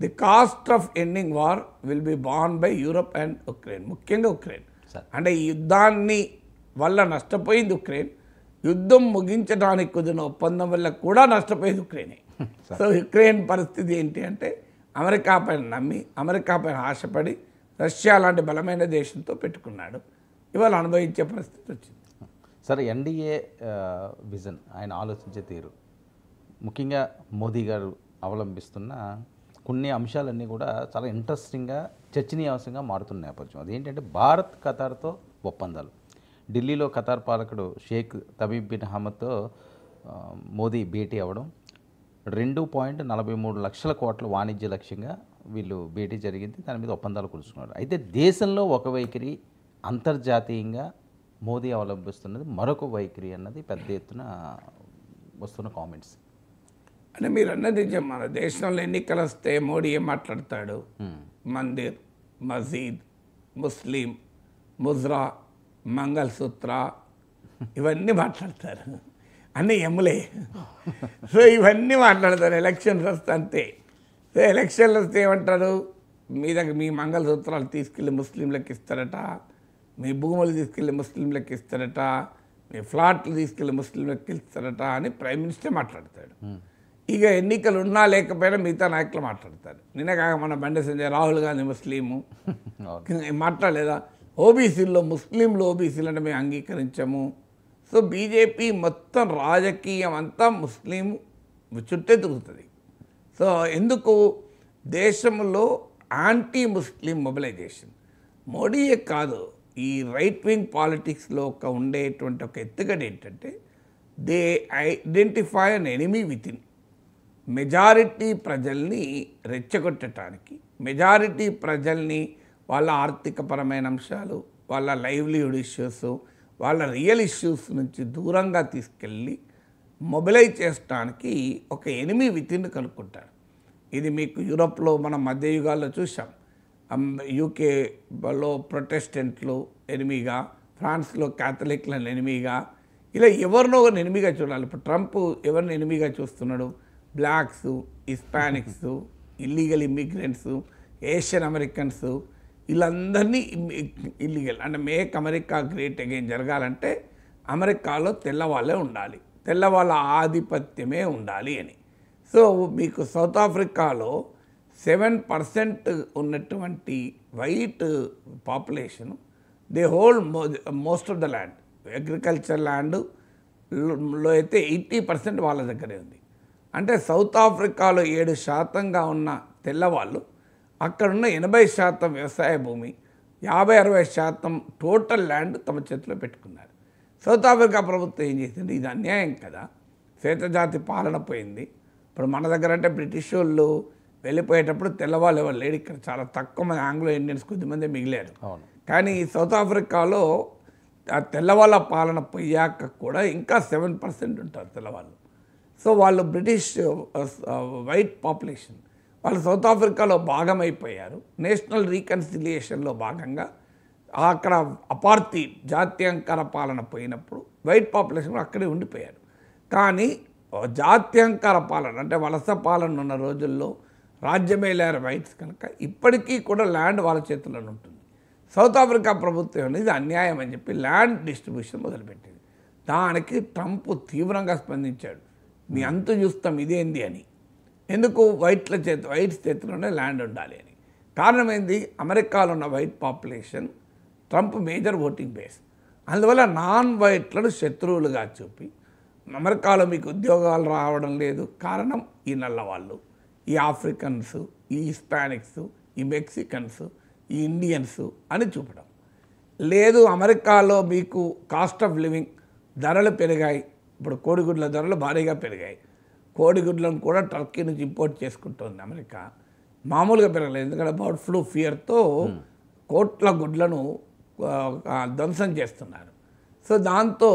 The cost of ending war will be born by Europe and Ukraine, ముఖ్యంగా Ukraine. అంటే ఈ యుద్ధాన్ని వల్ల నష్టపోయింది ఉక్రెయిన్, యుద్ధం ముగించడానికి కుదిరిన ఒప్పందం వల్ల కూడా నష్టపోయేది ఉక్రెయినే. సో యుక్రెయిన్ పరిస్థితి ఏంటి అంటే అమెరికా పైన నమ్మి, అమెరికా పైన ఆశపడి రష్యా లాంటి బలమైన దేశంతో పెట్టుకున్నాడు. ఇవాళ అనుభవించే పరిస్థితి వచ్చింది. సరే, ఎన్డీఏ విజన్, ఆయన ఆలోచించే తీరు, ముఖ్యంగా మోదీ గారు అవలంబిస్తున్న కొన్ని అంశాలన్నీ కూడా చాలా ఇంట్రెస్టింగ్గా చర్చనీయాంశంగా మారుతున్న నేపథ్యం. అదేంటంటే భారత్ ఖతార్తో ఒప్పందాలు. ఢిల్లీలో ఖతార్ పాలకుడు షేక్ తబీబ్ బిన్ హమద్తో మోదీ భేటీ అవ్వడం, 2.43 లక్షల కోట్ల వాణిజ్య లక్ష్యంగా వీళ్ళు భేటీ జరిగింది. దాని మీద ఒప్పందాలు కుదుర్చుకున్నారు. అయితే దేశంలో ఒక వైఖరి, అంతర్జాతీయంగా మోదీ అవలంబిస్తున్నది మరొక వైఖరి అన్నది పెద్ద ఎత్తున వస్తున్న కామెంట్స్. అంటే మీరు అన్నది నిజం. మన దేశంలో ఎన్నికలు వస్తే మోడీ ఏం మాట్లాడతాడు? మందిర్, మసీద్, ముస్లిం, ముజ్రా, మంగళసూత్ర, ఇవన్నీ మాట్లాడతారు. అన్నీ ఎమ్ములే. సో ఇవన్నీ మాట్లాడతారు. ఎలక్షన్స్ వస్తే అంతే. సో ఎలక్షన్లు వస్తే ఏమంటారు? మీ మంగళసూత్రాలు తీసుకెళ్ళి ముస్లింలకు ఇస్తారట, మీ భూములు తీసుకెళ్ళి ముస్లింలకు ఇస్తారట, మీ ఫ్లాట్లు తీసుకెళ్ళి ముస్లింలకు ఇస్తారట అని ప్రైమ్ మినిస్టర్ మాట్లాడతాడు. ఇక ఎన్నికలు ఉన్నా లేకపోయినా మిగతా నాయకులు మాట్లాడతారు. నిన్న కాక మన బండి సంజయ్, రాహుల్ గాంధీ ముస్లిము మాట్లాడలేదా? ఓబీసీల్లో ముస్లింలు, ఓబీసీలు అంటే మేము అంగీకరించము. సో బీజేపీ మొత్తం రాజకీయం అంతా ముస్లిం చుట్టే తిరుగుతుంది. సో ఎందుకు? దేశంలో యాంటీ ముస్లిం మొబిలైజేషన్. మోడీయే కాదు, ఈ రైట్ వింగ్ పాలిటిక్స్లో ఉండేటువంటి ఒక ఎత్తుగడ ఏంటంటే they identify an enemy with in. Majority ప్రజల్ని రెచ్చగొట్టడానికి, మెజారిటీ ప్రజల్ని వాళ్ళ ఆర్థికపరమైన అంశాలు, వాళ్ళ లైవ్లీహుడ్ ఇష్యూస్, వాళ్ళ రియల్ ఇష్యూస్ నుంచి దూరంగా తీసుకెళ్ళి మొబిలైజ్ చేయడానికి ఒక ఎనిమీ వితిన్ కనుక్కుంటారు. ఇది మీకు యూరోప్లో మనం మధ్యయుగాల్లో చూసాం. యూకేలో ప్రొటెస్టెంట్లు ఎనిమిగా, ఫ్రాన్స్లో క్యాథలిక్లను ఎనిమిగా, ఇలా ఎవరినో ఒకరిని ఎనిమిగా చూడాలి. ఇప్పుడు ట్రంప్ ఎవరిని ఎనిమిగా చూస్తున్నాడు? Blocks, Hispanics, illegal immigrants, Asian Americans, వీళ్ళందరినీ ఇల్లీగల్ అంటే మేక్ అమెరికా గ్రేట్ అగైన్ జరగాలంటే అమెరికాలో తెల్లవాళ్ళే ఉండాలి, తెల్లవాళ్ళ ఆధిపత్యమే ఉండాలి అని. సో మీకు సౌత్ ఆఫ్రికాలో 7% ఉన్నటువంటి white population, they hold most of the land. Agriculture ల్యాండ్లో అయితే 80% వాళ్ళ దగ్గరే ఉంది. అంటే సౌత్ ఆఫ్రికాలో 7% ఉన్న తెల్లవాళ్ళు అక్కడున్న 80% వ్యవసాయ భూమి, 50-60% టోటల్ ల్యాండ్ తమ చేతిలో పెట్టుకున్నారు. సౌత్ ఆఫ్రికా ప్రభుత్వం ఏం చేసింది? ఇది అన్యాయం కదా, శ్వేతజాతి పాలన పోయింది. ఇప్పుడు మన దగ్గర అంటే బ్రిటిష్ వాళ్ళు వెళ్ళిపోయేటప్పుడు తెల్లవాళ్ళు ఎవరు లేడు. ఇక్కడ చాలా తక్కువ మంది ఆంగ్లో ఇండియన్స్ కొద్దిమంది మిగిలారు. కానీ సౌత్ ఆఫ్రికాలో ఆ తెల్లవాళ్ళ పాలన పోయాక కూడా ఇంకా 7% ఉంటారు తెల్లవాళ్ళు. సో వాళ్ళు బ్రిటిష్ వైట్ పాపులేషన్, వాళ్ళు సౌత్ ఆఫ్రికాలో భాగమైపోయారు. నేషనల్ రీకన్సిలియేషన్లో భాగంగా అక్కడ అపార్థైడ్ జాత్యంకర పాలన పోయినప్పుడు వైట్ పాపులేషన్ అక్కడే ఉండిపోయారు. కానీ జాత్యంకర పాలన అంటే వలస పాలన ఉన్న రోజుల్లో రాజ్యమేలారు వైట్స్ కనుక ఇప్పటికీ కూడా ల్యాండ్ వాళ్ళ చేతుల్లో ఉంటుంది. సౌత్ ఆఫ్రికా ప్రభుత్వం అనేది అన్యాయం అని చెప్పి ల్యాండ్ డిస్ట్రిబ్యూషన్ మొదలుపెట్టింది. దానికి ట్రంప్ తీవ్రంగా స్పందించాడు. మీ అంతు చూస్తాం ఇదేంది అని. ఎందుకు? వైట్స్ చేతిలోనే ల్యాండ్ ఉండాలి అని. కారణం ఏంది? అమెరికాలో ఉన్న white population Trump major voting base. అందువల్ల నాన్ వైట్లను శత్రువులుగా చూపి అమెరికాలో మీకు ఉద్యోగాలు రావడం లేదు. కారణం ఈ నల్లవాళ్ళు, ఈ ఆఫ్రికన్స్, ఈ హిస్పానిక్స్, ఈ మెక్సికన్స్, ఈ ఇండియన్స్ అని చూపడం లేదు. అమెరికాలో మీకు కాస్ట్ ఆఫ్ లివింగ్ ధరలు పెరిగాయి. ఇప్పుడు కోడిగుడ్ల ధరలు భారీగా పెరిగాయి. కోడిగుడ్లను కూడా టర్కీ నుంచి ఇంపోర్ట్ చేసుకుంటుంది అమెరికా. మామూలుగా పెరగలేదు, ఎందుకంటే బర్డ్ ఫ్లూ ఫియర్తో కోట్ల గుడ్లను ధ్వంసం చేస్తున్నారు. సో దాంతో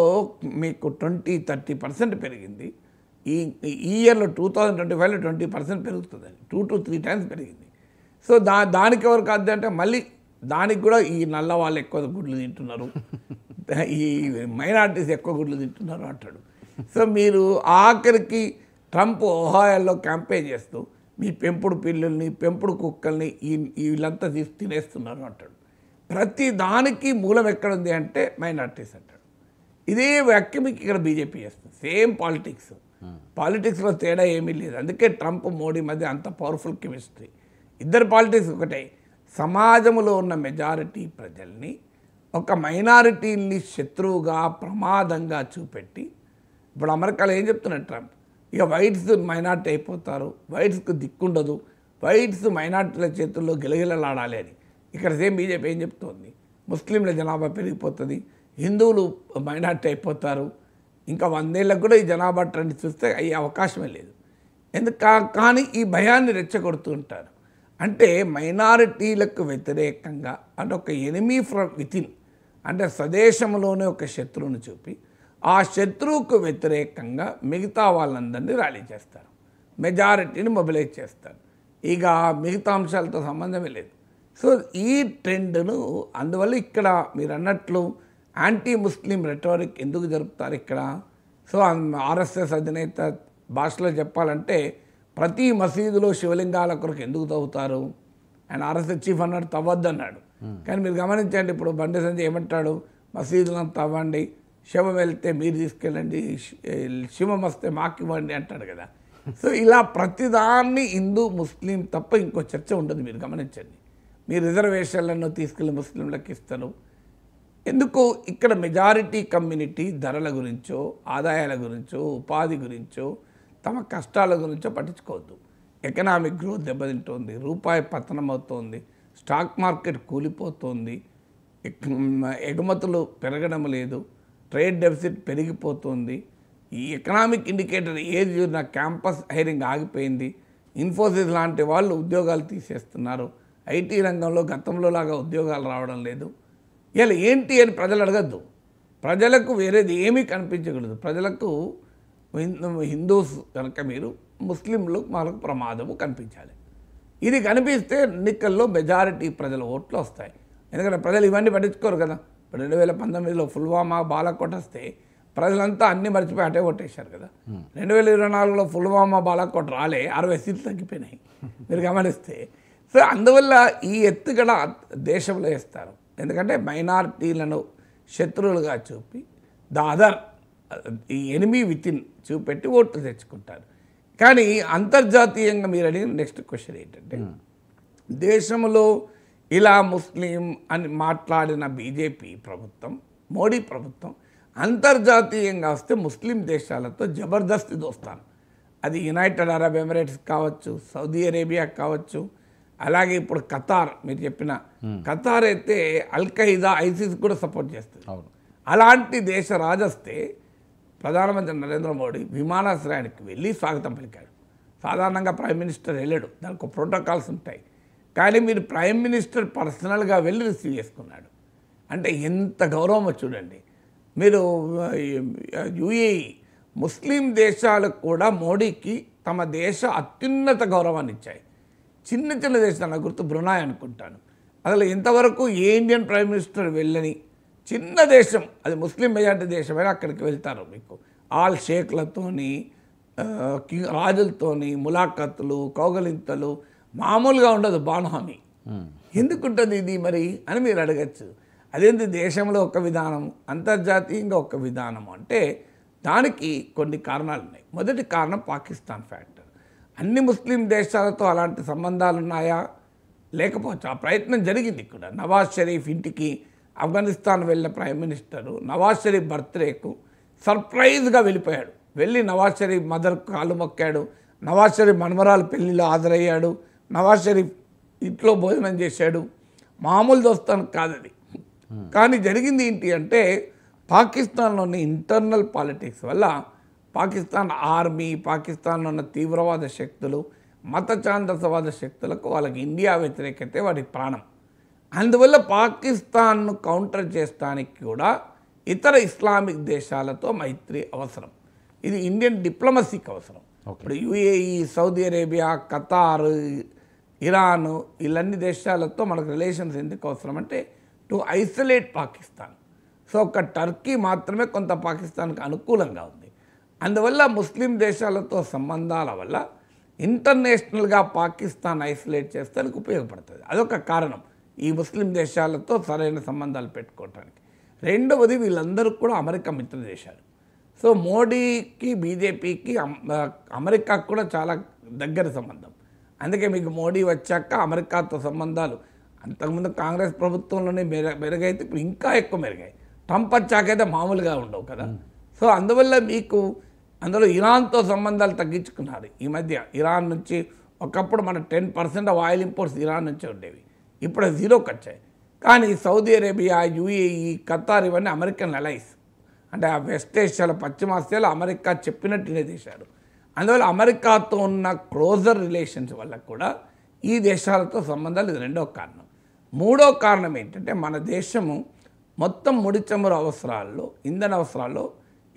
మీకు 20-30% పెరిగింది. ఈ ఇయర్లో 2025లో 20% పెరుగుతుందండి. 2 to 3 times పెరిగింది. సో దానికి ఎవరు కాదు అంటే మళ్ళీ దానికి కూడా ఈ నల్ల వాళ్ళు ఎక్కువ గుడ్లు తింటున్నారు, ఈ మైనారిటీస్ ఎక్కువ గుడ్లు తింటున్నారు అంటాడు. సో మీరు ఆఖరికి ట్రంప్ ఒహాయోలో క్యాంపెయిన్ చేస్తూ మీ పెంపుడు పిల్లుల్ని పెంపుడు కుక్కల్ని వీళ్ళంతా తీసి తినేస్తున్నారు అంటాడు. ప్రతి దానికి మూలం ఎక్కడుంది అంటే మైనారిటీస్ అంటాడు. ఇదే వాక్యం ఇక్కడ బీజేపీ చేస్తుంది. సేమ్ పాలిటిక్స్లో తేడా ఏమీ లేదు. అందుకే ట్రంప్ మోడీ మధ్య అంత పవర్ఫుల్ కెమిస్ట్రీ. ఇద్దరు పాలిటిక్స్ ఒకటే. సమాజంలో ఉన్న మెజారిటీ ప్రజల్ని ఒక మైనారిటీని శత్రువుగా ప్రమాదంగా చూపెట్టి, ఇప్పుడు అమెరికాలో ఏం చెప్తున్నాడు ట్రంప్, ఇక వైట్స్ మైనార్టీ అయిపోతారు, వైట్స్కు దిక్కుండదు, వైట్స్ మైనార్టీల చేతుల్లో గిలగిలలాడాలి అని. ఇక్కడ సేమ్ బీజేపీ ఏం చెప్తోంది, ముస్లింల జనాభా పెరిగిపోతుంది, హిందువులు మైనార్టీ అయిపోతారు, ఇంకా 100 ఏళ్ళకు కూడా ఈ జనాభా ట్రెండ్ చూస్తే అయ్యే అవకాశమే లేదు. కానీ ఈ భయాన్ని రెచ్చగొడుతూ ఉంటారు. అంటే మైనారిటీలకు వ్యతిరేకంగా, అంటే ఒక ఎనిమీ ఫ్రమ్ వితిన్, అంటే స్వదేశంలోనే ఒక శత్రువును చూపి ఆ శత్రువుకు వ్యతిరేకంగా మిగతా వాళ్ళందరినీ ర్యాలీ చేస్తారు, మెజారిటీని మొబిలైజ్ చేస్తారు. ఇక మిగతా అంశాలతో సంబంధమే లేదు. సో ఈ ట్రెండ్ను, అందువల్ల ఇక్కడ మీరు అన్నట్లు యాంటీ ముస్లిం రెటోరిక్ ఎందుకు జరుపుతారు ఇక్కడ. సో ఆర్ఎస్ఎస్ అధినేత భాషలో చెప్పాలంటే ప్రతి మసీదులో శివలింగాల కొరకు ఎందుకు తవ్వుతారు, ఆయన ఆర్ఎస్ఎస్ చీఫ్ అన్నాడు తవ్వద్దు అన్నాడు. కానీ మీరు గమనించండి, ఇప్పుడు బండి సంజయ్ ఏమంటాడు, మసీదులను తవ్వండి, శవం వెళ్తే మీరు తీసుకెళ్ళండి, శివం వస్తే మాకు ఇవ్వండి అంటాడు కదా. సో ఇలా ప్రతిదాన్ని హిందూ ముస్లిం తప్ప ఇంకో చర్చ ఉంటుంది. మీరు గమనించండి, మీ రిజర్వేషన్లను తీసుకెళ్ళి ముస్లింలకు ఇస్తారు. ఎందుకు ఇక్కడ మెజారిటీ కమ్యూనిటీ ధరల గురించో, ఆదాయాల గురించో, ఉపాధి గురించో, తమ కష్టాల గురించో పట్టించుకోవద్దు. ఎకనామిక్ గ్రోత్ దెబ్బతింటోంది, రూపాయి పతనం అవుతోంది, స్టాక్ మార్కెట్ కూలిపోతుంది, ఎగుమతులు పెరగడం లేదు, ట్రేడ్ డెఫిసిట్ పెరిగిపోతుంది, ఈ ఎకనామిక్ ఇండికేటర్ ఏది చూసినా క్యాంపస్ హైరింగ్ ఆగిపోయింది, ఇన్ఫోసిస్ లాంటి వాళ్ళు ఉద్యోగాలు తీసేస్తున్నారు, ఐటీ రంగంలో గతంలో లాగా ఉద్యోగాలు రావడం లేదు. ఇలా ఏంటి అని ప్రజలు అడగద్దు. ప్రజలకు వేరేది ఏమీ కనిపించకూడదు. ప్రజలకు హిందూస్ కనుక మీరు ముస్లింలు మనకు ప్రమాదము కనిపించాలి. ఇది కనిపిస్తే ఎన్నికల్లో మెజారిటీ ప్రజల ఓట్లు వస్తాయి. ఎందుకంటే ప్రజలు ఇవన్నీ పట్టించుకోరు కదా. 2019లో పుల్వామా బాలాకోట్ వస్తే ప్రజలంతా అన్నీ మర్చిపోయి అటే ఓటేశారు కదా. 2024లో పుల్వామా బాలాకోట్ రాలే, 60 సీట్లు తగ్గిపోయినాయి మీరు గమనిస్తే. సో అందువల్ల ఈ ఎత్తుగడ దేశంలో వేస్తారు. ఎందుకంటే మైనారిటీలను శత్రువులుగా చూపి ఈ ఎనిమీ వితిన్ చూపెట్టి ఓట్లు తెచ్చుకుంటారు. కానీ అంతర్జాతీయంగా మీరు అడిగిన నెక్స్ట్ క్వశ్చన్ ఏంటంటే, దేశంలో ఇలా ముస్లిం అని మాట్లాడిన బీజేపీ ప్రభుత్వం, మోడీ ప్రభుత్వం అంతర్జాతీయంగా వస్తే ముస్లిం దేశాలతో జబర్దస్తి దోస్తాను. అది యునైటెడ్ అరబ్ ఎమిరేట్స్ కావచ్చు, సౌదీ అరేబియా కావచ్చు, అలాగే ఇప్పుడు ఖతార్, మీరు చెప్పిన ఖతార్ అయితే అల్ఖైదా, ఐసిస్ కూడా సపోర్ట్ చేస్తుంది. అలాంటి దేశ రాజొస్తే ప్రధానమంత్రి నరేంద్ర మోడీ విమానాశ్రయానికి వెళ్ళి స్వాగతం పలికాడు. సాధారణంగా ప్రైమ్ మినిస్టర్ వెళ్ళాడు, దానికి ప్రోటోకాల్స్ ఉంటాయి. కానీ మీరు ప్రైమ్ మినిస్టర్ పర్సనల్గా వెళ్ళి రిసీవ్ చేసుకున్నాడు అంటే ఎంత గౌరవమో చూడండి. మీరు యుఏఈ, ముస్లిం దేశాలు కూడా మోడీకి తమ దేశ అత్యున్నత గౌరవాన్ని ఇచ్చాయి. చిన్న చిన్న దేశాల గుర్తు బ్రునాయ్ అనుకుంటాను. అసలు ఇంతవరకు ఏ ఇండియన్ ప్రైమ్ మినిస్టర్ వెళ్ళని చిన్న దేశం, అది ముస్లిం మెజారిటీ దేశమైనా అక్కడికి వెళ్తారు. మీకు ఆల్ షేక్లతోని, రాజులతోని ములాఖతులు, కౌగలింతలు మామూలుగా ఉండదు. బాణహామీ ఎందుకుంటుంది ఇది మరి అని మీరు అడగచ్చు. అదేంటి దేశంలో ఒక విధానం, అంతర్జాతీయంగా ఒక విధానం అంటే దానికి కొన్ని కారణాలు ఉన్నాయి. మొదటి కారణం పాకిస్తాన్ ఫ్యాక్టర్. అన్ని ముస్లిం దేశాలతో అలాంటి సంబంధాలు ఉన్నాయా? లేకపోవచ్చు. ఆ ప్రయత్నం జరిగింది ఇక్కడ. నవాజ్ షరీఫ్ ఇంటికి ఆఫ్ఘనిస్తాన్ వెళ్ళిన ప్రైమ్ మినిస్టరు నవాజ్ షరీఫ్ బర్త్డేకు సర్ప్రైజ్గా వెళ్ళిపోయాడు. వెళ్ళి నవాజ్ షరీఫ్ మదర్కు కాళ్ళు మొక్కాడు, నవాజ్ షరీఫ్ మనమరాలు పెళ్లిలో హాజరయ్యాడు, నవాజ్ షరీఫ్ ఇంట్లో భోజనం చేశాడు. మామూలు దోస్తాను కాదది. కానీ జరిగింది ఏంటి అంటే, పాకిస్తాన్లోని ఇంటర్నల్ పాలిటిక్స్ వల్ల పాకిస్తాన్ ఆర్మీ, పాకిస్తాన్లో ఉన్న తీవ్రవాద శక్తులు, మత ఛాందసవాద శక్తులకు వాళ్ళకి ఇండియా వ్యతిరేకతే వాటి ప్రాణం. అందువల్ల పాకిస్తాన్ను కౌంటర్ చేయడానికి కూడా ఇతర ఇస్లామిక్ దేశాలతో మైత్రి అవసరం. ఇది ఇండియన్ డిప్లొమసీకి అవసరం. ఇప్పుడు UAE, Saudi Arabia, Qatar, Iran, ఇలాన్ని దేశాలతో మనకు రిలేషన్స్ ఎందుకు అవసరం అంటే టు ఐసోలేట్ పాకిస్తాన్. సో ఒక టర్కీ మాత్రమే కొంత పాకిస్తాన్కి అనుకూలంగా ఉంది. అందువల్ల ముస్లిం దేశాలతో సంబంధాల వల్ల ఇంటర్నేషనల్గా పాకిస్తాన్ ఐసోలేట్ చేస్తానికి ఉపయోగపడుతుంది. అదొక కారణం ఈ ముస్లిం దేశాలతో సరైన సంబంధాలు పెట్టుకోవటానికి. రెండవది వీళ్ళందరూ కూడా అమెరికా మిత్ర దేశాలు. సో మోడీకి బీజేపీకి అమెరికాకు కూడా చాలా దగ్గర సంబంధం. అందుకే మీకు మోడీ వచ్చాక అమెరికాతో సంబంధాలు అంతకుముందు కాంగ్రెస్ ప్రభుత్వంలోనే మెరుగైతే ఇప్పుడు ఇంకా ఎక్కువ మెరుగాయి. ట్రంప్ వచ్చాకైతే మామూలుగా ఉండవు కదా. సో అందువల్ల మీకు అందులో ఇరాన్తో సంబంధాలు తగ్గించుకున్నారు ఈ మధ్య. ఇరాన్ నుంచి ఒకప్పుడు మన 10% ఆఫ్ ఆయిల్ ఇంపోర్ట్స్ ఇరాన్ నుంచే ఉండేవి, ఇప్పుడు 0కి వచ్చాయి. కానీ సౌదీ అరేబియా, యుఏఈ, ఖతార్ ఇవన్నీ అమెరికన్ అలైస్, అంటే ఆ వెస్ట్ ఏషియాలో పశ్చిమాసియాలో అమెరికా చెప్పినట్టునే దేశాలు. అందువల్ల అమెరికాతో ఉన్న క్లోజర్ రిలేషన్స్ వల్ల కూడా ఈ దేశాలతో సంబంధాలు, ఇది రెండో కారణం. మూడో కారణం ఏంటంటే మన దేశము మొత్తం ముడి చమురు అవసరాల్లో, ఇంధన అవసరాల్లో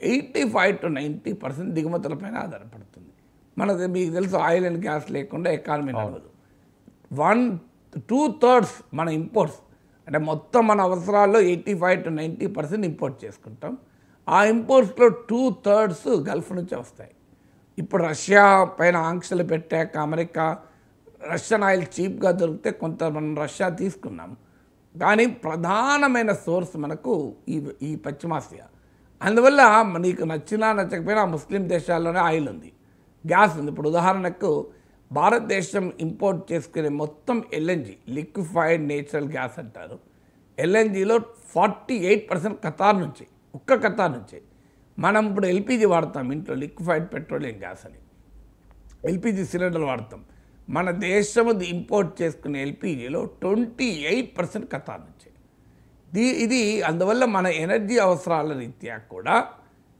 85 to 90% దిగుమతులపైన ఆధారపడుతుంది. మనది మీకు తెలుసు, ఆయిల్ అండ్ గ్యాస్ లేకుండా ఎకానమీ నడవదు. 1/2 మన ఇంపోర్ట్స్, అంటే మొత్తం మన అవసరాల్లో 85 to 90% ఇంపోర్ట్ చేసుకుంటాం. ఆ ఇంపోర్ట్స్లో 2/3 గల్ఫ్ నుంచి వస్తాయి. ఇప్పుడు రష్యా పైన ఆంక్షలు పెట్టాక అమెరికా రష్యన్ ఆయిల్ చీప్గా దొరికితే కొంత మనం రష్యా తీసుకున్నాం. కానీ ప్రధానమైన సోర్స్ మనకు ఈ పశ్చిమాసియా. అందువల్ల నీకు నచ్చినా నచ్చకపోయినా ముస్లిం దేశాల్లోనే ఆయిల్ ఉంది, గ్యాస్ ఉంది. ఇప్పుడు ఉదాహరణకు భారతదేశం ఇంపోర్ట్ చేసుకునే మొత్తం ఎల్ఎన్జి, లిక్విఫైడ్ నేచురల్ గ్యాస్ అంటారు. ఎల్ఎన్జిలో 48% ఖతార్ నుంచి, ఒక్క ఖతార్ నుంచి. మనం ఇప్పుడు ఎల్పిజి వాడతాం ఇంట్లో, లిక్విఫైడ్ పెట్రోలియం గ్యాస్ అని ఎల్పిజి సిలిండర్లు వాడతాం. మన దేశము ఇంపోర్ట్ చేసుకునే ఎల్పిజిలో 28% ఖతార్ నుంచి. ఇది అందువల్ల మన ఎనర్జీ అవసరాల రీత్యా కూడా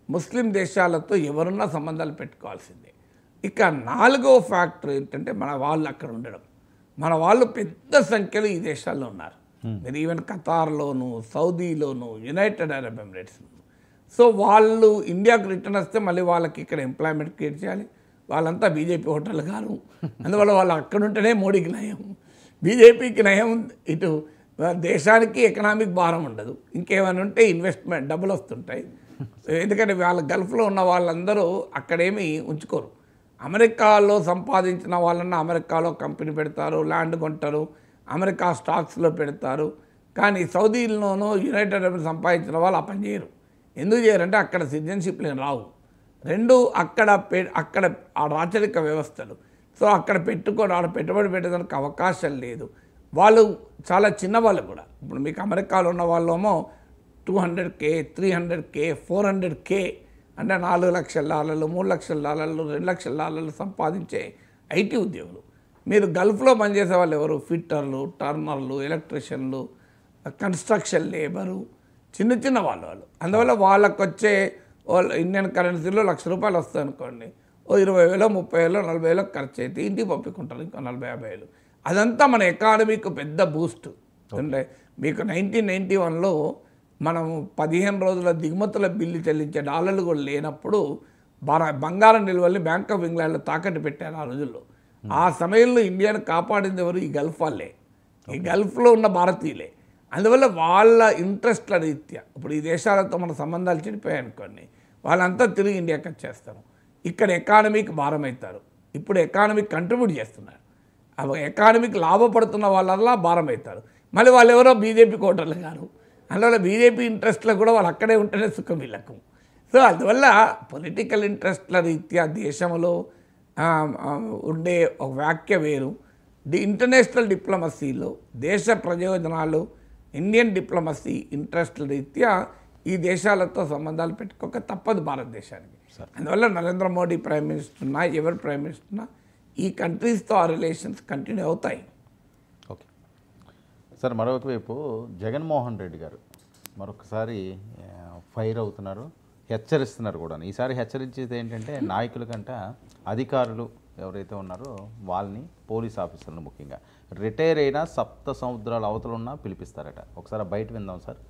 ముస్లిం దేశాలతో ఎవరున్నా సంబంధాలు పెట్టుకోవాల్సిందే. ఇక నాలుగో ఫ్యాక్టర్ ఏంటంటే మన వాళ్ళు అక్కడ ఉండడం. మన వాళ్ళు పెద్ద సంఖ్యలో ఈ దేశాల్లో ఉన్నారు. మీరు ఈవెన్ ఖతార్లోను, సౌదీలోను, యునైటెడ్ అరబ్ ఎమిరేట్స్లోను. సో వాళ్ళు ఇండియాకు రిటర్న్ వస్తే మళ్ళీ వాళ్ళకి ఇక్కడ ఎంప్లాయ్మెంట్ క్రియేట్ చేయాలి. వాళ్ళంతా బీజేపీ హోటల్ గారు, అందువల్ల వాళ్ళు అక్కడ ఉంటేనే మోడీకి నయం, బీజేపీకి నయం. ఇటు దేశానికి ఎకనామిక్ భారం ఉండదు, ఇంకేమైనా ఉంటే ఇన్వెస్ట్మెంట్ డబ్బులు వస్తుంటాయి. ఎందుకంటే వాళ్ళ గల్ఫ్లో ఉన్న వాళ్ళందరూ అక్కడేమీ ఉంచుకోరు. అమెరికాలో సంపాదించిన వాళ్ళన్నా అమెరికాలో కంపెనీ పెడతారు, ల్యాండ్ కొంటారు, అమెరికా స్టాక్స్లో పెడతారు. కానీ సౌదీలోనూ యునైటెడ్ అరబ్ సంపాదించిన వాళ్ళు ఆ పని చేయరు. ఎందుకు చేయరంటే అక్కడ సిటిజన్షిప్లు రావు. రెండు అక్కడ ఆ రాచరిక వ్యవస్థలు. సో అక్కడ పెట్టుబడి పెట్టడానికి అవకాశం లేదు. వాళ్ళు చాలా చిన్నవాళ్ళు కూడా. ఇప్పుడు మీకు అమెరికాలో ఉన్న వాళ్ళేమో $200K, $300K, $400K, అంటే $4 లక్షల, $3 లక్షల, $2 లక్షల సంపాదించే ఐటీ ఉద్యోగులు. మీరు గల్ఫ్లో పనిచేసే వాళ్ళు ఎవరు? ఫిట్టర్లు, టర్నర్లు, ఎలక్ట్రీషియన్లు, కన్స్ట్రక్షన్ లేబరు, చిన్న వాళ్ళు. అందువల్ల వాళ్ళకు వచ్చే ఇండియన్ కరెన్సీలో ₹1,00,000 వస్తాయి అనుకోండి, 20,000, 30,000, 40,000 ఖర్చు అయితే ఇంటికి పంపించుకుంటారు, ఇంకో 40,000-50,000. అదంతా మన ఎకానమీకి పెద్ద బూస్ట్. అంటే మీకు 1991లో మనము 15 రోజుల దిగుమతుల బిల్లు చెల్లించే డాలర్లు కూడా లేనప్పుడు బంగారం నిల్వల్ని బ్యాంక్ ఆఫ్ ఇంగ్లాండ్లో తాకట్టు పెట్టారు ఆ రోజుల్లో. ఆ సమయంలో ఇండియాను కాపాడింది ఎవరు? ఈ గల్ఫ్ వాళ్ళే, ఈ గల్ఫ్లో ఉన్న భారతీయులే. అందువల్ల వాళ్ళ ఇంట్రెస్ట్ల రీత్యా ఇప్పుడు ఈ దేశాలతో మన సంబంధాలు చెడిపోయాయి అనుకోండి, వాళ్ళంతా తిరిగి ఇండియాకి వచ్చేస్తారు. ఇక్కడ ఎకానమీకి భారం అవుతారు. ఇప్పుడు ఎకానమీకి కంట్రిబ్యూట్ చేస్తున్నారు. ఎకానమీకి లాభపడుతున్న వాళ్ళలా భారం అవుతారు. మళ్ళీ వాళ్ళు ఎవరో బీజేపీ కోటర్లు గారు, అందువల్ల బీజేపీ ఇంట్రెస్ట్లో కూడా వాళ్ళు అక్కడే ఉంటేనే సుఖం వీళ్ళకు. సో అందువల్ల పొలిటికల్ ఇంట్రెస్ట్ల రీత్యా దేశంలో ఉండే ఒక వ్యాఖ్య వేరు. ఇంటర్నేషనల్ డిప్లొమసీలో దేశ ప్రయోజనాలు, ఇండియన్ డిప్లొమసీ ఇంట్రెస్ట్ల రీత్యా ఈ దేశాలతో సంబంధాలు పెట్టుకోక తప్పదు భారతదేశానికి. అందువల్ల నరేంద్ర మోడీ ప్రైమ్ మినిస్టర్ ఉన్నా, ఎవరు ప్రైమ్ మినిస్టర్ ఉన్నా ఈ కంట్రీస్తో ఆ రిలేషన్స్ కంటిన్యూ అవుతాయి. ఓకే సార్, మరొక వైపు జగన్మోహన్ రెడ్డి గారు మరొకసారి ఫైర్ అవుతున్నారు, హెచ్చరిస్తున్నారు కూడా. ఈసారి హెచ్చరించేది ఏంటంటే నాయకుల కంటే అధికారులు ఎవరైతే ఉన్నారో వాళ్ళని, పోలీస్ ఆఫీసర్లను ముఖ్యంగా రిటైర్ అయినా 7 సముద్రాల అవతలున్నా పిలిపిస్తారట. ఒకసారి బయట విందాం సార్.